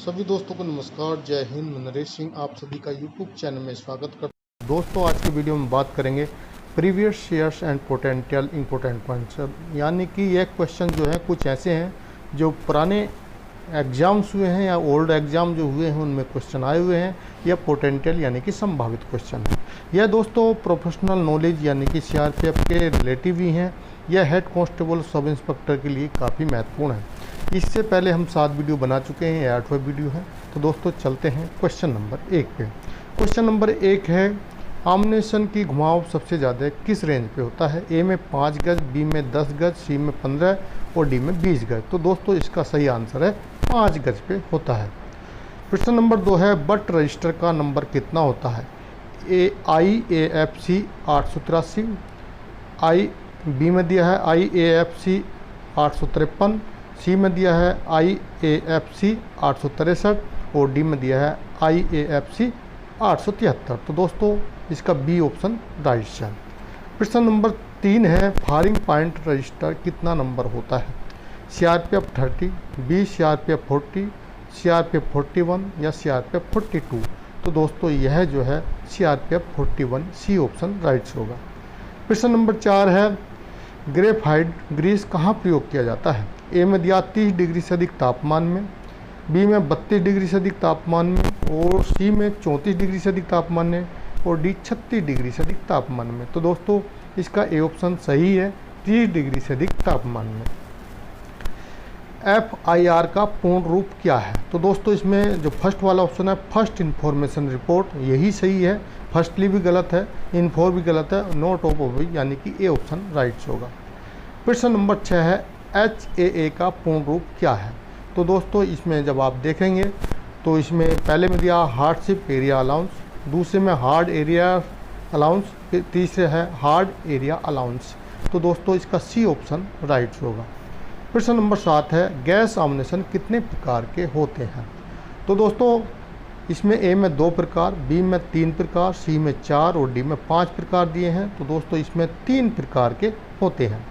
सभी दोस्तों को नमस्कार, जय हिंद। मैं नरेश सिंह आप सभी का यूट्यूब चैनल में स्वागत करता हूं। दोस्तों, आज की वीडियो में बात करेंगे previous years and potential important points. यानी कि ये क्वेश्चन जो है कुछ ऐसे हैं जो पुराने एग्ज़ाम्स हुए हैं या ओल्ड एग्ज़ाम जो हुए हैं उनमें क्वेश्चन आए हुए हैं, या पोटेंशियल यानी कि संभावित क्वेश्चन है। यह दोस्तों प्रोफेशनल नॉलेज यानी कि सीआरपीएफ के रिलेटिव ही हैं। यह हेड कांस्टेबल सब इंस्पेक्टर के लिए काफ़ी महत्वपूर्ण है। इससे पहले हम 7 वीडियो बना चुके हैं, यह 8वां वीडियो है। तो दोस्तों चलते हैं क्वेश्चन नंबर 1 पे। क्वेश्चन नंबर 1 है, आमनेशन की घुमाव सबसे ज़्यादा किस रेंज पे होता है? ए में 5 गज, बी में 10 गज, सी में 15 और डी में 20 गज। तो दोस्तों इसका सही आंसर है 5 गज पे होता है। प्रश्न नंबर 2 है, बट रजिस्टर का नंबर कितना होता है? IAFC 883, बी में दिया है IAFC 853, सी में दिया है IAFC 863 और डी में दिया है IAFC 873। तो दोस्तों इसका बी ऑप्शन राइट है। प्रश्न नंबर 3 है, फायरिंग पॉइंट रजिस्टर कितना नंबर होता है? CRPF 30, बी CRPF 40, CRPF 41 या CRPF 42। तो दोस्तों यह जो है CRPF 41 सी ऑप्शन राइट होगा। प्रश्न नंबर 4 है, ग्रेफाइट ग्रीस कहाँ प्रयोग किया जाता है? ए में दिया 30 डिग्री से अधिक तापमान में, बी में 32 डिग्री से अधिक तापमान में और सी में 34 डिग्री से अधिक तापमान में और डी 36 डिग्री से अधिक तापमान में। तो दोस्तों इसका ए ऑप्शन सही है, 30 डिग्री से अधिक तापमान में। FIR का पूर्ण रूप क्या है? तो दोस्तों इसमें जो फर्स्ट वाला ऑप्शन है, फर्स्ट इंफॉर्मेशन रिपोर्ट, यही सही है। फर्स्टली भी गलत है, इन्फॉर भी गलत है, नोट ऑफ भी, यानी कि ए ऑप्शन राइट होगा। प्रश्न नंबर 6 है, HAA का पूर्ण रूप क्या है? तो दोस्तों इसमें जब आप देखेंगे तो इसमें पहले में दिया हार्डशिप एरिया अलाउंस, दूसरे में हार्ड एरिया अलाउंस, फिर तीसरे है हार्ड एरिया अलाउंस। तो दोस्तों इसका सी ऑप्शन राइट होगा। प्रश्न नंबर 7 है, गैस आमनेशन कितने प्रकार के होते हैं? तो दोस्तों इसमें ए में 2 प्रकार, बी में 3 प्रकार, सी में 4 और डी में 5 प्रकार दिए हैं। तो दोस्तों इसमें 3 प्रकार के होते हैं।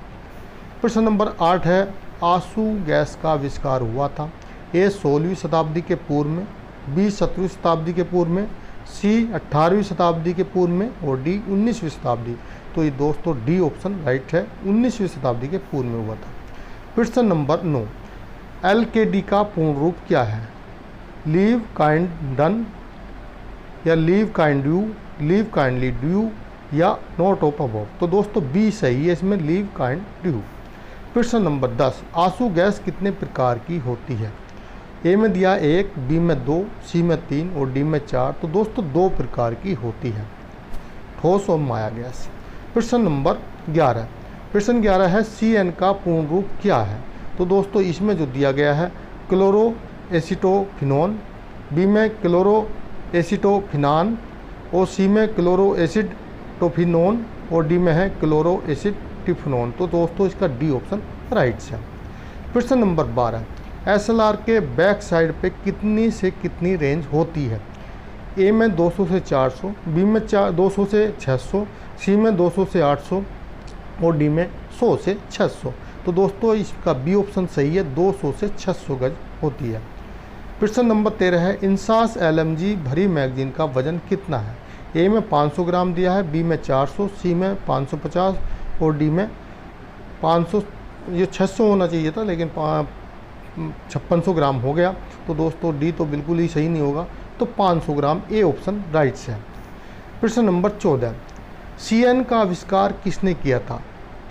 प्रश्न नंबर 8 है, आंसू गैस का आविष्कार हुआ था? ए 16वीं शताब्दी के पूर्व में, बी 17वीं शताब्दी के पूर्व में, सी 18वीं शताब्दी के पूर्व में और डी 19वीं शताब्दी। तो ये दोस्तों डी ऑप्शन राइट है, 19वीं शताब्दी के पूर्व में हुआ था। प्रश्न नंबर 9, LKD का पूर्ण रूप क्या है? लीव काइंड डन या leave kind do, leave kindly do या नॉट ऑफ अबव। तो दोस्तों बी सही है, इसमें लीव काइंड डू। प्रश्न नंबर 10, आंसू गैस कितने प्रकार की होती है? ए में दिया 1, बी में 2, सी में 3 और डी में 4। तो दोस्तों 2 प्रकार की होती है, ठोस और माया गैस। प्रश्न नंबर 11, प्रश्न 11 है, CN का पूर्ण रूप क्या है? तो दोस्तों इसमें जो दिया गया है क्लोरो एसिटोफिनोन, बी में क्लोरो एसिटोफिनान और सी में क्लोरो एसिटोफिनोन और डी में है क्लोरो एसिटिफिनोन। तो दोस्तों इसका डी ऑप्शन राइट है। प्रश्न नंबर 12, SLR के बैक साइड पे कितनी से कितनी रेंज होती है? ए में 200 से 400, बी में 200 से 600, सी में 200 से 800 और डी में 100 से 600। तो दोस्तों इसका बी ऑप्शन सही है, 200 से 600 गज होती है। प्रश्न नंबर 13 है, इंसास LMG भरी मैगजीन का वजन कितना है? ए में 500 ग्राम दिया है, बी में 400, सी में 550 और डी में 500, ये 600 होना चाहिए था लेकिन 5600 ग्राम हो गया। तो दोस्तों डी तो बिल्कुल ही सही नहीं होगा, तो 500 ग्राम ए ऑप्शन राइट है। प्रश्न नंबर 14, CN का आविष्कार किसने किया था?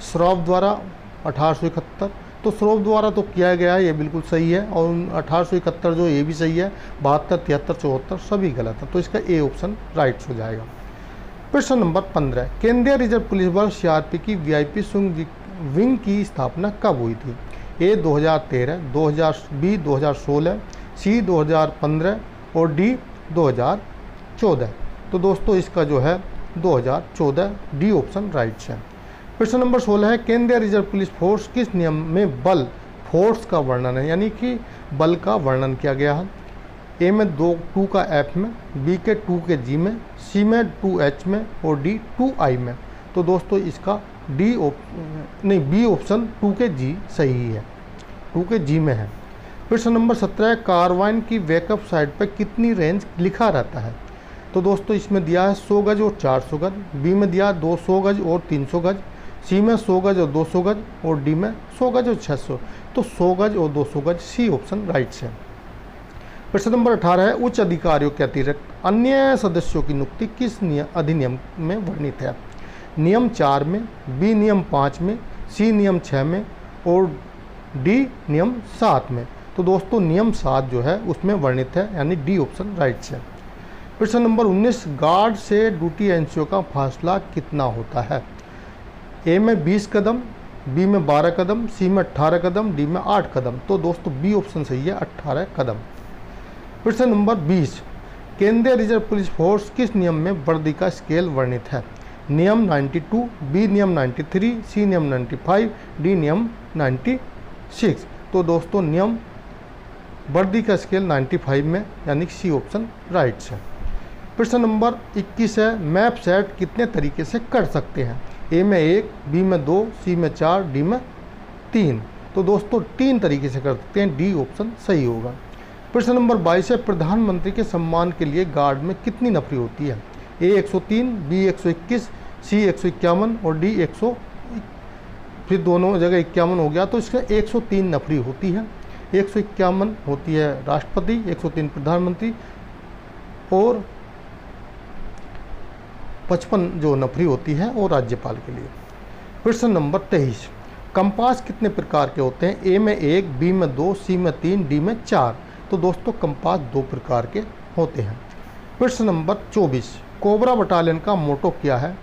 श्रॉफ द्वारा 1871। तो श्रॉफ द्वारा तो किया गया है, ये बिल्कुल सही है। और 1871 जो ये भी सही है, 72, 73, 74 सभी गलत है। तो इसका ए ऑप्शन राइट हो जाएगा। प्रश्न नंबर 15, केंद्रीय रिजर्व पुलिस बल CRP की VIP विंग की स्थापना कब हुई थी? ए 2013, 2000, बी 2016, सी 2015 और डी 2014। तो दोस्तों इसका जो है 2014 डी ऑप्शन राइट है। प्रश्न नंबर 16 है, केंद्रीय रिजर्व पुलिस फोर्स किस नियम में बल फोर्स का वर्णन है, यानी कि बल का वर्णन किया गया है? ए में 2 का F में, बी के 2 के G में, सी में 2H में और डी 2I में। तो दोस्तों इसका बी ऑप्शन 2 के G सही है, 2 के G में है। प्रश्न नंबर 17, कार्बाइन की बैकअप साइड पर कितनी रेंज लिखा रहता है? तो दोस्तों इसमें दिया है 100 गज और 400 गज, बी में दिया 200 गज और 300 गज, सी में 100 गज और 200 गज और डी में 100 गज और 600। तो 100 गज और 200 गज, सी ऑप्शन राइट है। प्रश्न नंबर 18 है, उच्च अधिकारियों के अतिरिक्त अन्य सदस्यों की नियुक्ति किस अधिनियम में वर्णित है? नियम 4 में, बी नियम 5 में, सी नियम 6 में और डी नियम 7 में। तो दोस्तों नियम 7 जो है उसमें वर्णित है, यानी डी ऑप्शन राइट है। प्रश्न नंबर 19, गार्ड से ड्यूटी एनसीओ का फासला कितना होता है? ए में 20 कदम, बी में 12 कदम, सी में 18 कदम, डी में 8 कदम। तो दोस्तों बी ऑप्शन सही है, 18 कदम। प्रश्न नंबर 20, केंद्रीय रिजर्व पुलिस फोर्स किस नियम में वर्दी का स्केल वर्णित है? नियम 92, बी नियम 93, सी नियम 95, डी नियम 96। तो दोस्तों नियम वर्दी का स्केल 95 में, यानी सी ऑप्शन राइट है। प्रश्न नंबर 21 है, मैप सेट कितने तरीके से कर सकते हैं? ए में 1, बी में 2, सी में 4, डी में 3। तो दोस्तों 3 तरीके से कर सकते हैं, डी ऑप्शन सही होगा। प्रश्न नंबर 22 है, प्रधानमंत्री के सम्मान के लिए गार्ड में कितनी नफरी होती है? ए 103, बी 121, सी 151 और डी 100, फिर दोनों जगह 51 हो गया, तो इसका 103 नफरी होती है। 151 होती है राष्ट्रपति, 103 प्रधानमंत्री और 55 जो नफरी होती है वो राज्यपाल के लिए। प्रश्न नंबर 23, कंपास कितने प्रकार के होते हैं? ए में 1, बी में 2, सी में 3, डी में 4। तो दोस्तों कंपास 2 प्रकार के होते हैं। प्रश्न नंबर 24, कोबरा बटालियन का मोटो क्या है?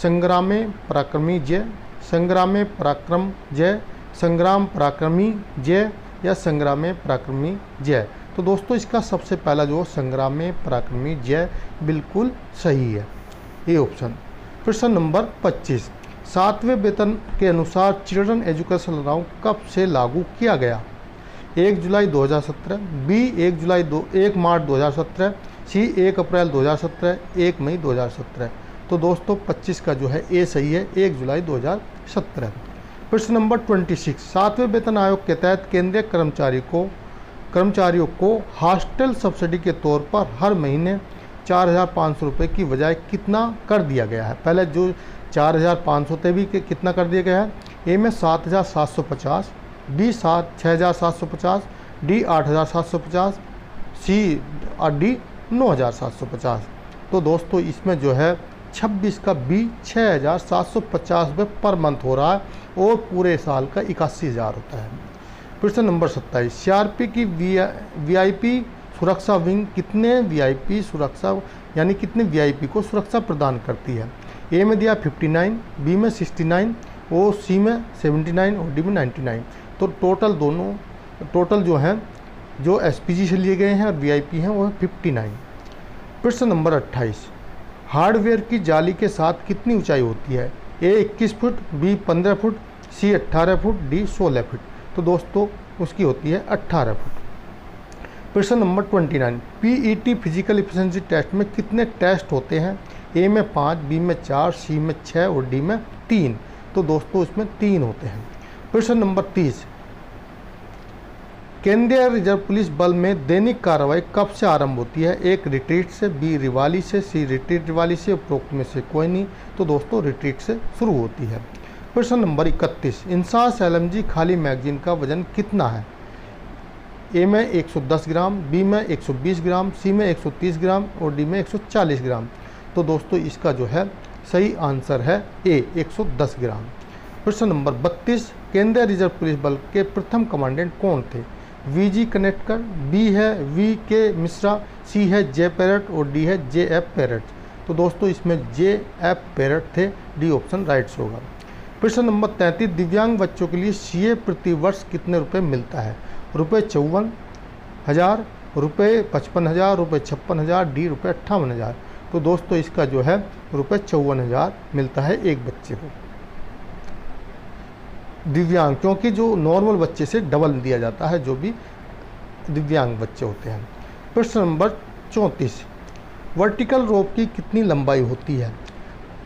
संग्रामे पराक्रमी जय, संग्रामे पराक्रम जय, संग्राम पराक्रमी जय या संग्रामे पराक्रमी जय। तो दोस्तों इसका सबसे पहला जो संग्रामे पराक्रमी जय बिल्कुल सही है, ए ऑप्शन। प्रश्न नंबर 25, 7वें वेतन के अनुसार चिल्ड्रन एजुकेशन अलाउंस कब से लागू किया गया? 1 जुलाई 2017, बी 1 मार्च 2017, सी 1 अप्रैल 2017, 1 मई 2017। तो दोस्तों 25 का जो है ए सही है, 1 जुलाई 2017। प्रश्न नंबर 26, 7वें वेतन आयोग के तहत केंद्रीय कर्मचारियों को हॉस्टल सब्सिडी के तौर पर हर महीने 4,500 रुपये की बजाय कितना कर दिया गया है? पहले जो 4,500 थे भी कितना कर दिया गया है? ए में 7,750, बी 6,750, डी 8,750, सी और डी 9,750। तो दोस्तों इसमें जो है 26 का बी 6,750 रुपये पर मंथ हो रहा है और पूरे साल का 81,000 होता है। प्रश्न नंबर 27, सीआरपी की वीआईपी सुरक्षा विंग कितने वीआईपी सुरक्षा यानी कितने वीआईपी को सुरक्षा प्रदान करती है? ए में दिया 59, बी में 69 और सी में 79 और डी में 99। तो टोटल जो है जो एसपीजी से लिए गए हैं और वीआईपी हैं वो है 59। प्रश्न नंबर 28, हार्डवेयर की जाली के साथ कितनी ऊंचाई होती है? A 21 foot, B 15 foot, C 18 foot, D 16 foot. तो दोस्तों उसकी होती है 18 फुट। प्रश्न number 29, PET physical efficiency test में कितने टेस्ट होते हैं? ए में 5, बी में 4, सी में 6 और डी में 3। तो दोस्तों इसमें 3 होते हैं। प्रश्न नंबर 30, केंद्रीय रिजर्व पुलिस बल में दैनिक कार्रवाई कब से आरंभ होती है? एक रिट्रीट से, बी रिवाली से, सी रिट्रीट रिवाली से, उपरोक्त में से कोई नहीं। तो दोस्तों रिट्रीट से शुरू होती है। प्रश्न नंबर 31, इंसास एलएमजी खाली मैगजीन का वजन कितना है? ए में 110 ग्राम, बी में 120 ग्राम, सी में 130 ग्राम और डी में 140 ग्राम। तो दोस्तों इसका जो है सही आंसर है ए 110 ग्राम। प्रश्न नंबर 32, केंद्रीय रिजर्व पुलिस बल के प्रथम कमांडेंट कौन थे? वीजी कनेक्टकर, बी है वी के मिश्रा, सी है जे पैरट और डी है जे एफ पैरट। तो दोस्तों इसमें जे एफ पैरट थे, डी ऑप्शन राइट होगा। प्रश्न नंबर 33, दिव्यांग बच्चों के लिए सीए प्रति वर्ष कितने रुपए मिलता है? रुपये 54,000, रुपये 55,000, रुपये 56,000, डी रुपये 58,000। तो दोस्तों इसका जो है रुपये 54,000 मिलता है एक बच्चे को दिव्यांग, क्योंकि जो नॉर्मल बच्चे से डबल दिया जाता है जो भी दिव्यांग बच्चे होते हैं। प्रश्न नंबर 34, वर्टिकल रोप की कितनी लंबाई होती है?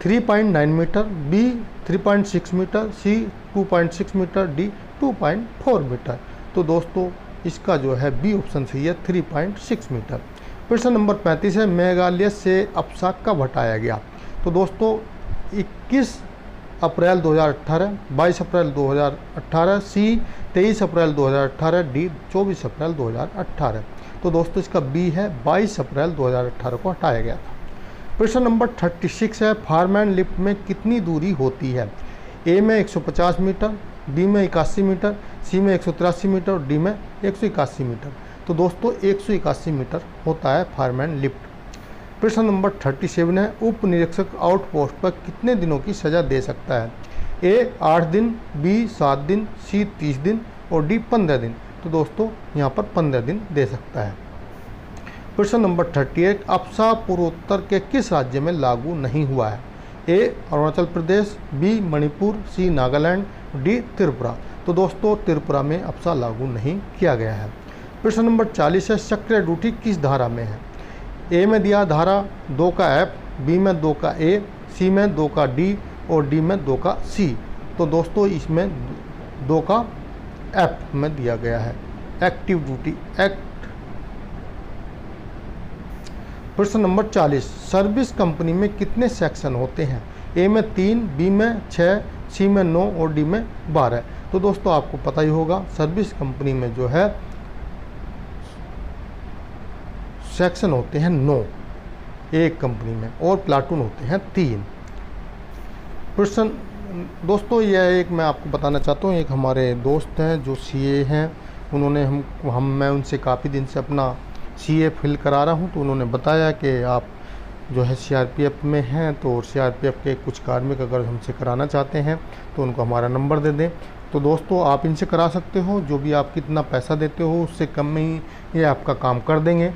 3.9 मीटर, बी 3.6 मीटर, सी 2.6 मीटर, डी 2.4 मीटर। तो दोस्तों इसका जो है बी ऑप्शन सही है 3.6 मीटर। प्रश्न नंबर 35 है, मेघालय से अप्सा कब हटाया गया? तो दोस्तों 21 अप्रैल 2018, 22 अप्रैल 2018, सी 23 अप्रैल 2018, डी 24 अप्रैल 2018। तो दोस्तों इसका बी है 22 अप्रैल 2018 को हटाया गया था। प्रश्न नंबर 36 है, फायरमैन लिफ्ट में कितनी दूरी होती है? ए में 150 मीटर, बी में 81 मीटर, सी में 183 मीटर और डी में 181 मीटर। तो दोस्तों 181 मीटर होता है फायरमैन लिफ्ट। प्रश्न नंबर 37 है, उप निरीक्षक आउटपोस्ट पर कितने दिनों की सज़ा दे सकता है? ए 8 दिन, बी 7 दिन, सी 30 दिन और डी 15 दिन। तो दोस्तों यहाँ पर 15 दिन दे सकता है। प्रश्न नंबर 38, अप्सा पूर्वोत्तर के किस राज्य में लागू नहीं हुआ है? ए अरुणाचल प्रदेश, बी मणिपुर, सी नागालैंड, डी त्रिपुरा। तो दोस्तों त्रिपुरा में अप्सा लागू नहीं किया गया है। प्रश्न नंबर 40 है, सक्रिय ड्यूटी किस धारा में है? ए में दिया धारा 2 का एफ, बी में 2 का ए, सी में 2 का डी और डी में 2 का सी। तो दोस्तों इसमें 2 का एफ में दिया गया है, एक्टिव ड्यूटी एक्ट। प्रश्न नंबर 40, सर्विस कंपनी में कितने सेक्शन होते हैं? ए में 3, बी में 6, सी में 9 और डी में 12। तो दोस्तों आपको पता ही होगा सर्विस कंपनी में जो है सेक्शन होते हैं 9 एक कंपनी में और प्लाटून होते हैं 3। प्रश्न दोस्तों यह एक मैं आपको बताना चाहता हूँ, एक हमारे दोस्त हैं जो सीए हैं, उन्होंने मैं उनसे काफ़ी दिन से अपना सीए फिल करा रहा हूँ, तो उन्होंने बताया कि आप जो है सीआरपीएफ में हैं, तो सीआरपीएफ के कुछ कार्मिक अगर हमसे कराना चाहते हैं तो उनको हमारा नंबर दे दें। तो दोस्तों आप इनसे करा सकते हो, जो भी आप कितना पैसा देते हो उससे कम में ही ये आपका काम कर देंगे।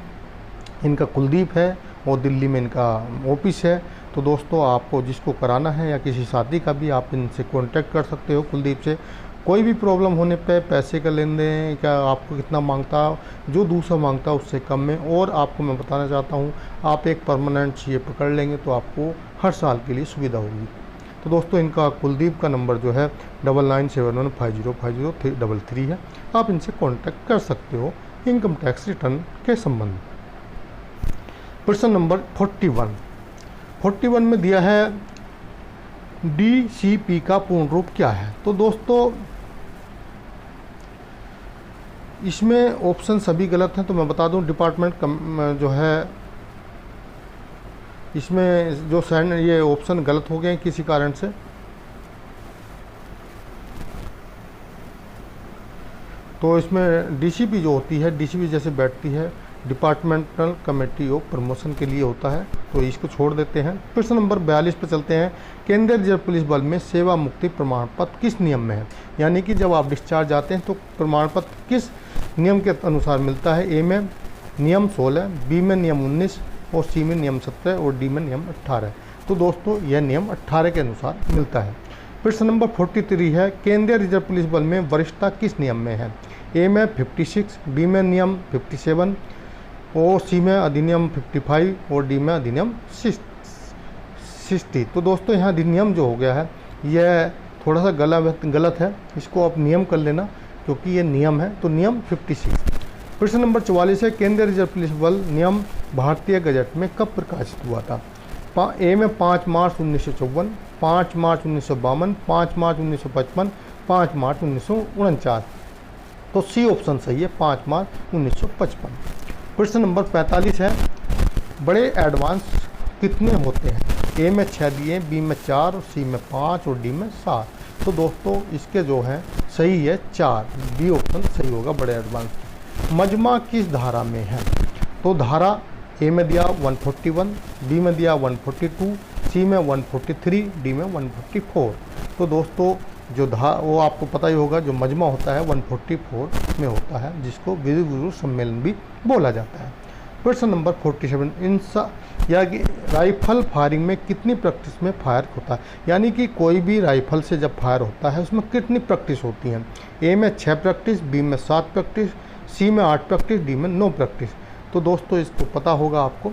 इनका कुलदीप है और दिल्ली में इनका ऑफिस है। तो दोस्तों आपको जिसको कराना है या किसी साथी का भी आप इनसे कांटेक्ट कर सकते हो कुलदीप से। कोई भी प्रॉब्लम होने पे पैसे का लेन देन क्या आपको कितना मांगता, जो दूसरा मांगता है उससे कम में। और आपको मैं बताना चाहता हूँ, आप एक परमानेंट सीए पकड़ लेंगे तो आपको हर साल के लिए सुविधा होगी। तो दोस्तों इनका कुलदीप का नंबर जो है 9971505033 है, आप इनसे कांटेक्ट कर सकते हो इनकम टैक्स रिटर्न के संबंध में। प्रश्न नंबर 41 में दिया है डीसीपी का पूर्ण रूप क्या है? तो दोस्तों इसमें ऑप्शन सभी गलत हैं, तो मैं बता दूं डिपार्टमेंट जो है इसमें जो ये ऑप्शन गलत हो गए हैं किसी कारण से। तो इसमें डीसीपी जो होती है, डीसीपी जैसे बैठती है डिपार्टमेंटल कमेटी ऑफ प्रमोशन के लिए होता है, तो इसको छोड़ देते हैं। प्रश्न नंबर 42 पर चलते हैं, केंद्रीय रिजर्व पुलिस बल में सेवा मुक्ति प्रमाण पत्र किस नियम में है? यानी कि जब आप डिस्चार्ज आते हैं तो प्रमाण पत्र किस नियम के अनुसार मिलता है? ए में नियम 16, बी में नियम 19 और सी में नियम 17 और डी में नियम 18। तो दोस्तों यह नियम 18 के अनुसार मिलता है। प्रश्न नंबर 43 है, केंद्रीय रिजर्व पुलिस बल में वरिष्ठता किस नियम में है? ए में 56, बी में नियम 57 और सी में अधिनियम 55 और डी में अधिनियम 60। तो दोस्तों यहाँ अधिनियम जो हो गया है यह थोड़ा सा गलत है, इसको आप नियम कर लेना क्योंकि ये नियम है, तो नियम 56। प्रश्न नंबर 44 है, केंद्रीय रिजर्व पुलिस बल नियम भारतीय गजट में कब प्रकाशित हुआ था? ए में 5 मार्च 1954, 5 मार्च 1952, 5 मार्च 1955, 5 मार्च 1949। तो सी ऑप्शन सही है, 5 मार्च 1955। प्रश्न नंबर 45 है, बड़े एडवांस कितने होते हैं? ए में 6 दिए, बी में 4 और सी में 5 और डी में 7। तो दोस्तों इसके जो है सही है 4, बी ऑप्शन सही होगा बड़े एडवांस। मजमा किस धारा में है? तो धारा ए में दिया 141, बी में दिया 142, सी में 143, डी में 144। तो दोस्तों जो वो आपको पता ही होगा, जो मजमा होता है 144 में होता है, जिसको विधि गुरु सम्मेलन भी बोला जाता है। प्रश्न नंबर 47, यानी राइफल फायरिंग में कितनी प्रैक्टिस में फायर होता है? यानी कि कोई भी राइफल से जब फायर होता है उसमें कितनी प्रैक्टिस होती है? ए में 6 प्रैक्टिस, बी में 7 प्रैक्टिस, सी में 8 प्रैक्टिस, डी में 9 प्रैक्टिस। तो दोस्तों इसको पता होगा आपको,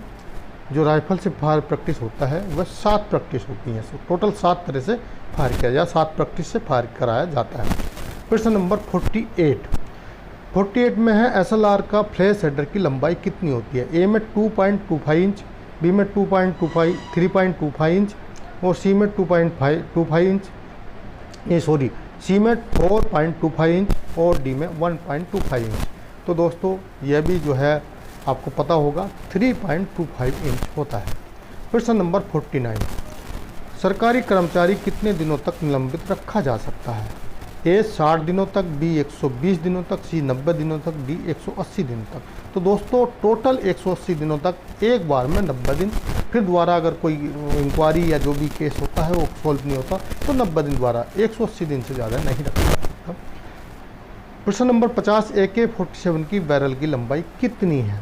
जो राइफल से फायर प्रैक्टिस होता है वह 7 प्रैक्टिस होती हैं। टोटल 7 तरह से फायर किया जाए, 7 प्रैक्टिस से फायर कराया जाता है। प्रश्न नंबर 48, 48 में है SLR का फ्लैश हेडर की लंबाई कितनी होती है। ए में 2.25 इंच, बी में 3.25 इंच और सी में 2.25 इंच, सी में 4.25 इंच और डी में 1.25 इंच। तो दोस्तों यह भी जो है आपको पता होगा 3.25 इंच होता है। प्रश्न नंबर 49, सरकारी कर्मचारी कितने दिनों तक निलंबित रखा जा सकता है। ए 60 दिनों तक, बी 120 दिनों तक, सी 90 दिनों तक, डी 180 दिनों तक। तो दोस्तों टोटल 180 दिनों तक, एक बार में 90 दिन, फिर दोबारा अगर कोई इंक्वायरी या जो भी केस होता है वो सॉल्व नहीं होता तो 90 दिन द्वारा, 180 दिन से ज़्यादा नहीं रखा जाता। प्रश्न नंबर 50, AK-47 की बैरल की लंबाई कितनी है।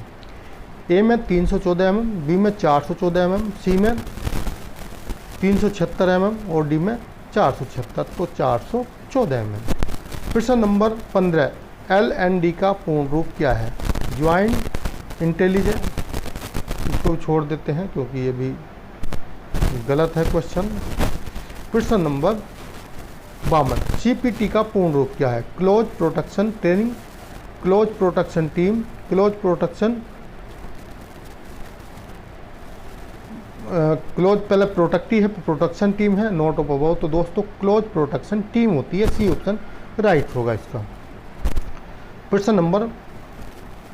ए में 314 mm, बी में 414 mm, सी में 376 mm और डी में 476, तो 414 mm। प्रश्न नंबर 15, LND का पूर्ण रूप क्या है। ज्वाइंट इंटेलिजेंस, इसको छोड़ देते हैं क्योंकि ये भी गलत है क्वेश्चन। प्रश्न नंबर 52, CPT का पूर्ण रूप क्या है। Close protection training, close protection team, close protection close पहले प्रोटेक्टिव है, प्रोटेक्शन टीम है, नोट ऑफ अबाउ। तो दोस्तों क्लोज प्रोटेक्शन टीम होती है, सी ऑप्शन राइट होगा इसका। प्रश्न नंबर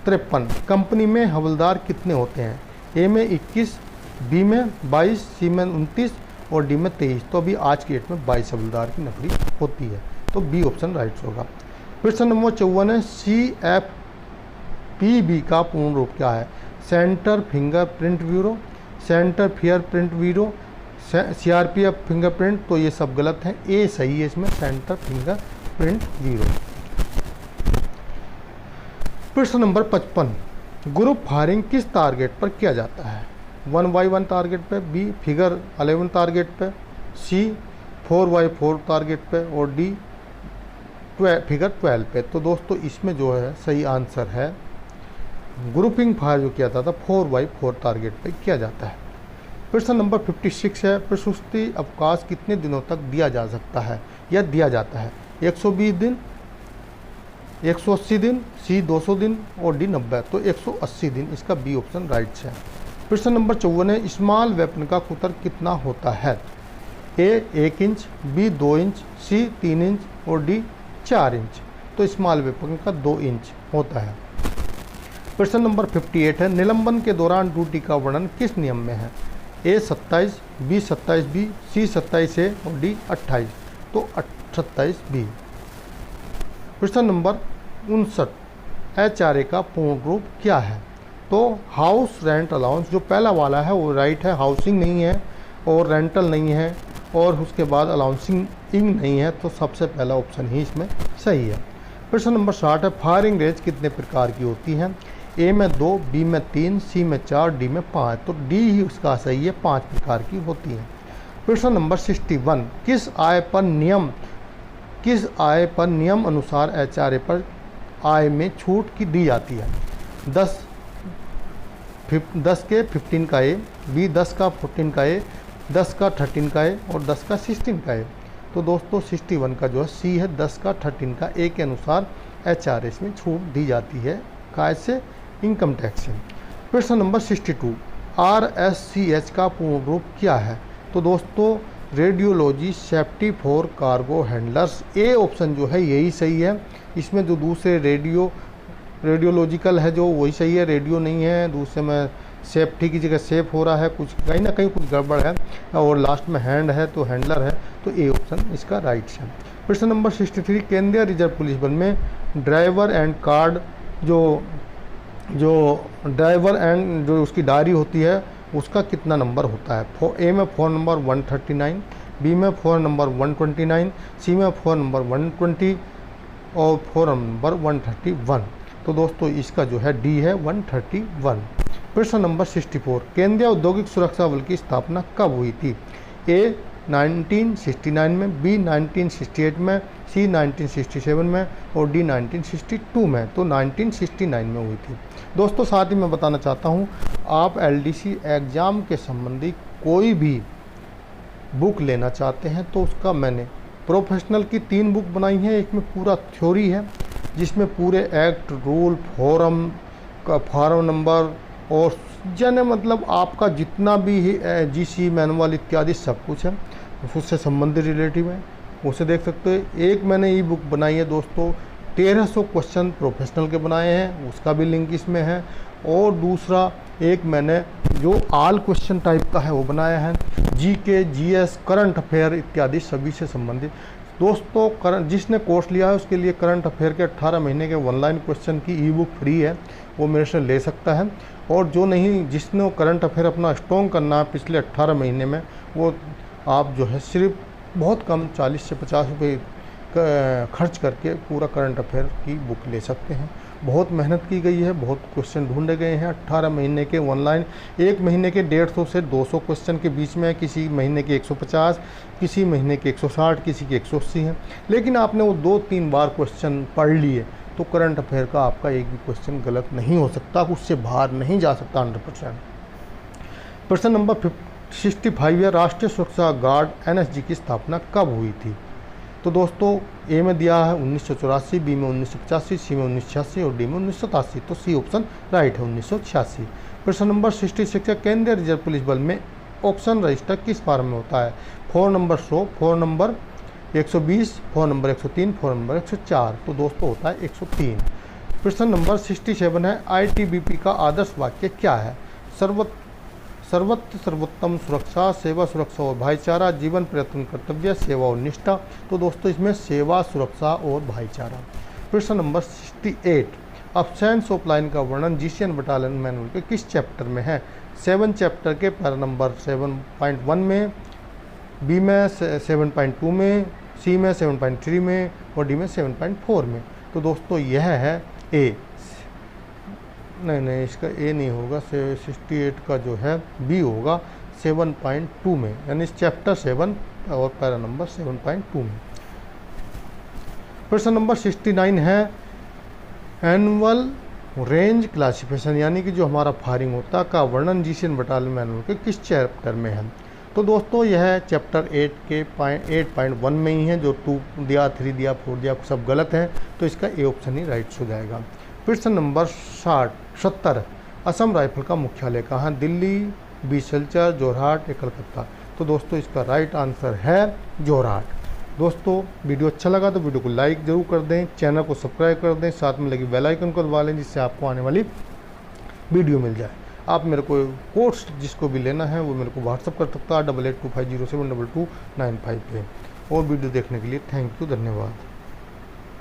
53, कंपनी में हवलदार कितने होते हैं। ए में 21, बी में 22, सी में 29 और डी में 23। तो अभी आज की डेट में 22 हवलदार की नौकरी होती है, तो बी ऑप्शन राइट होगा। प्रश्न नंबर 54 है, CFPB का पूर्ण रूप क्या है। Centre fingerprint bureau, centre fingerprint bureau, CRPF fingerprint. तो ये सब गलत है, ए सही है इसमें, सेंटर फिंगरप्रिंट ब्यूरो। प्रश्न नंबर 55, ग्रुप फायरिंग किस टारगेट पर किया जाता है। 1x1 टारगेट पे, बी फिगर 11 टारगेट पे, सी 4x4 टारगेट पे और डी फिगर 12 पे। तो दोस्तों इसमें जो है सही आंसर है, ग्रुपिंग फायर जो किया जाता था 4x4 टारगेट पे किया जाता है। प्रश्न नंबर 56 है, प्रसूति अवकाश कितने दिनों तक दिया जा सकता है या दिया जाता है। 120 दिन, 180 दिन, सी 200 दिन और डी 90। तो 180 दिन, इसका बी ऑप्शन राइट है। प्रश्न नंबर 54 है, स्मॉल वेपन का कुतर कितना होता है। ए 1 इंच, बी 2 इंच, सी 3 इंच और डी 4 इंच। तो स्मॉल वेपन का 2 इंच होता है। प्रश्न नंबर 58 है, निलंबन के दौरान ड्यूटी का वर्णन किस नियम में है। ए 27, बी 27 बी, सी 27 ए और डी 28। तो 28 बी। प्रश्न नंबर 59, HRA का पूर्ण रूप क्या है। तो हाउस रेंट अलाउंस, जो पहला वाला है वो राइट है, हाउसिंग नहीं है और रेंटल नहीं है और उसके बाद अलाउंसिंग नहीं है, तो सबसे पहला ऑप्शन ही इसमें सही है। प्रश्न नंबर 60 है, फायरिंग रेंज कितने प्रकार की होती है। ए में 2, बी में 3, सी में 4, डी में 5। तो डी ही उसका सही है, 5 प्रकार की होती है। प्रश्न नंबर 61, किस आय पर नियम अनुसार HRA पर आय में छूट की दी जाती है। 10 के 15 का ए, बी 10 का 14 का ए, 10 का 13 का ए और 10 का 16 का ए। तो दोस्तों 61 का जो है सी है, 10 का 13 का ए के अनुसार HRA में छूट दी जाती है, काय से, इनकम टैक्स से। प्रश्न नंबर 62, RSCH का पूर्ण रूप क्या है। तो दोस्तों radiology safety for cargo handlers, A option जो है यही सही है। इसमें जो दूसरे रेडियोलॉजिकल है जो वही सही है, रेडियो नहीं है। दूसरे में सेफ्टी की जगह सेफ हो रहा है, कुछ कहीं ना कहीं कुछ गड़बड़ है और लास्ट में हैंड है तो हैंडलर है, तो ए ऑप्शन इसका राइट है। प्रश्न नंबर 63, केंद्रीय रिजर्व पुलिस बल में ड्राइवर एंड कार्ड, जो ड्राइवर एंड जो उसकी डायरी होती है उसका कितना नंबर होता है। ए में 4 नंबर 139, बी में 4 नंबर 129, सी में 4 नंबर 120 और 4 नंबर 131। तो दोस्तों इसका जो है डी है 131। प्रश्न नंबर 64, केंद्रीय औद्योगिक सुरक्षा बल की स्थापना कब हुई थी। ए 1969 में, बी 1968 में, सी 1967 में और डी 1962 में। तो 1969 में हुई थी। दोस्तों साथ ही मैं बताना चाहता हूँ, आप LDC एग्ज़ाम के संबंधी कोई भी बुक लेना चाहते हैं तो उसका मैंने प्रोफेशनल की 3 बुक बनाई है। एक में पूरा थ्योरी है, जिसमें पूरे एक्ट, रूल, फॉरम का फॉरम नंबर और जन मतलब आपका जितना भी जीसी मैनुअल इत्यादि सब कुछ है उससे संबंधित रिलेटिव है, उसे देख सकते हो। एक मैंने ई बुक बनाई है दोस्तों, 1300 क्वेश्चन प्रोफेशनल के बनाए हैं, उसका भी लिंक इसमें है। और दूसरा एक मैंने जो ऑल क्वेश्चन टाइप का है वो बनाया है, जीके, जीएस, करंट अफेयर इत्यादि सभी से संबंधित। दोस्तों करंट जिसने कोर्स लिया है उसके लिए करंट अफेयर के 18 महीने के ऑनलाइन क्वेश्चन की ई बुक फ्री है, वो मेरे से ले सकता है। और जो नहीं, जिसने करंट अफेयर अपना स्ट्रॉन्ग करना है पिछले 18 महीने में, वो आप जो है सिर्फ बहुत कम 40 से 50 रुपये खर्च करके पूरा करंट अफेयर की बुक ले सकते हैं। बहुत मेहनत की गई है, बहुत क्वेश्चन ढूंढे गए हैं 18 महीने के ऑनलाइन। एक महीने के 150 से 200 क्वेश्चन के बीच में, किसी महीने के 150, किसी महीने के 160, किसी के 180 हैं। लेकिन आपने वो 2-3 बार क्वेश्चन पढ़ लिए तो करंट अफेयर का आपका एक भी क्वेश्चन गलत नहीं हो सकता, उससे बाहर नहीं जा सकता 100%। प्रश्न नंबर 65 है, राष्ट्रीय सुरक्षा गार्ड NSG की स्थापना कब हुई थी? तो दोस्तों ए में दिया है 1984, बी में 1985, सी में 1986 और डी में 1987। तो सी ऑप्शन राइट है 1986। प्रश्न नंबर 66 है, केंद्रीय रिजर्व पुलिस बल में ऑप्शन रजिस्टर किस फॉर्म में होता है? 4 नंबर 100, 4 नंबर 120, 4 नंबर 103, 4 नंबर 104। तो दोस्तों होता है 103। प्रश्न नंबर 67 है, ITBP का आदर्श वाक्य क्या है? सर्वत्र सर्वोत्तम सुरक्षा, सेवा, सुरक्षा और भाईचारा, जीवन प्रयत्न, कर्तव्य, सेवा और निष्ठा। तो दोस्तों इसमें सेवा, सुरक्षा और भाईचारा। प्रश्न नंबर 68, अब्सेंस ऑफ लाइन का वर्णन GCN बटालियन मैनुअल के किस चैप्टर में है? 7 चैप्टर के पैरा नंबर 7.1 में, बी में 7.2 में, सी में 7.3 में और डी में 7.4 में। तो दोस्तों यह है ए। नहीं, इसका ए नहीं होगा, 68 का जो है बी होगा 7.2 में, यानी चैप्टर 7 और पैरा नंबर 7.2 में। प्रश्न नंबर 69 है, एनुअल रेंज क्लासिफिकेशन यानी कि जो हमारा फायरिंग होता है का वर्णन GCN बटालियन मैनुअल के किस चैप्टर में है? तो दोस्तों यह चैप्टर 8 के 8.1 में ही है, जो 2 दिया, 3 दिया, 4 दिया सब गलत है, तो इसका ए ऑप्शन ही राइट हो जाएगा। प्रश्न नंबर 70, असम राइफल का मुख्यालय कहाँ? दिल्ली, बी सिलचर, जोरहाट या कलकत्ता। तो दोस्तों इसका राइट आंसर है जोरहाट। दोस्तों वीडियो अच्छा लगा तो वीडियो को लाइक जरूर कर दें, चैनल को सब्सक्राइब कर दें, साथ में लगी बेल आइकन को दबा लें जिससे आपको आने वाली वीडियो मिल जाए। आप मेरे को कोर्स जिसको भी लेना है वो मेरे को व्हाट्सअप कर सकता है 8825072295 पे। और वीडियो देखने के लिए थैंक यू, धन्यवाद।